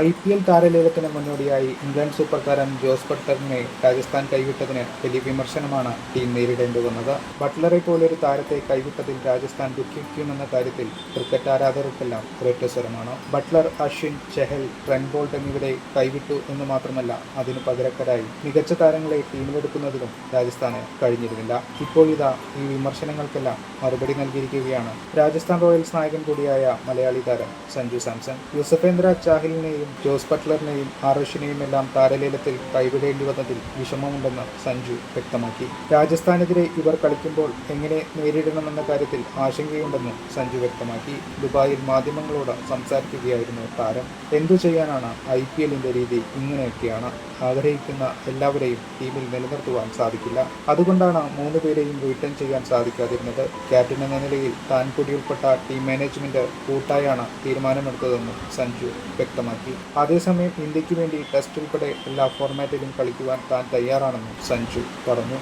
IPL താരലേലത്തിന് മുന്നോടിയായി England super താരം ജോസ് ബട്ട്ലറിനെ രാജസ്ഥാൻ കൈവിട്ടതിന് വലിയ വിമർശനമാണ് ടീം നേരിടേണ്ടി വന്നത്. ബട്ട്ലറെ പോലൊരു താരത്തെ കൈവിട്ടതിൽ രാജസ്ഥാൻ ദുഃഖിക്കുമെന്ന കാര്യത്തിൽ ക്രിക്കറ്റ് ആരാധകർക്കെല്ലാം ഒരൊറ്റ സ്വരമാണ്. Buttler, Ashwin, Chahal, Trent Boult എന്നിവരെ കൈവിട്ടു എന്ന് മാത്രമല്ല, അതിനു പകരക്കാരായി മികച്ച താരങ്ങളെ ടീമിലെടുക്കുന്നതിലും രാജസ്ഥാന് കഴിഞ്ഞിരുന്നില്ല. ഇപ്പോഴിതാ ഈ വിമർശനങ്ങൾക്കെല്ലാം മറുപടി നൽകിയിരിക്കുകയാണ് രാജസ്ഥാൻ റോയൽസ് നായകൻ കൂടിയായ മലയാളി താരം സഞ്ജു സാംസൺ. യൂസഫേന്ദ്ര ചാഹലിനെയും ജോസ് ബട്ട്ലറിനെയും അശ്വിനെയും എല്ലാം താരലേലത്തിൽ കൈവിടേണ്ടി വന്നതിൽ വിഷമമുണ്ടെന്ന് സഞ്ജു വ്യക്തമാക്കി. രാജസ്ഥാനെതിരെ ഇവർ കളിക്കുമ്പോൾ എങ്ങനെ നേരിടണമെന്ന കാര്യത്തിൽ ആശങ്കയുണ്ടെന്നും സഞ്ജു വ്യക്തമാക്കി. ദുബായിൽ മാധ്യമങ്ങളോട് സംസാരിക്കുകയായിരുന്നു താരം. എന്തു ചെയ്യാനാണ്, IPLന്റെ രീതി ഇങ്ങനെയൊക്കെയാണ്. ആഗ്രഹിക്കുന്ന എല്ലാവരെയും ടീമിൽ നിലനിർത്തുവാൻ സാധിക്കില്ല. അതുകൊണ്ടാണ് 3 പേരെയും റിട്ടേൺ ചെയ്യാൻ സാധിക്കാതിരുന്നത്. ക്യാപ്റ്റൻ എന്ന നിലയിൽ താൻ കൂടി ഉൾപ്പെട്ട ടീം മാനേജ്മെന്റ് കൂട്ടായാണ് തീരുമാനമെടുത്തതെന്നും സഞ്ജു വ്യക്തമാക്കി. അതേസമയം ഇന്ത്യക്ക് വേണ്ടി ടെസ്റ്റ് ഉൾപ്പെടെ എല്ലാ ഫോർമാറ്റിലും കളിക്കുവാൻ താൻ തയ്യാറാണെന്നും സഞ്ജു പറഞ്ഞു.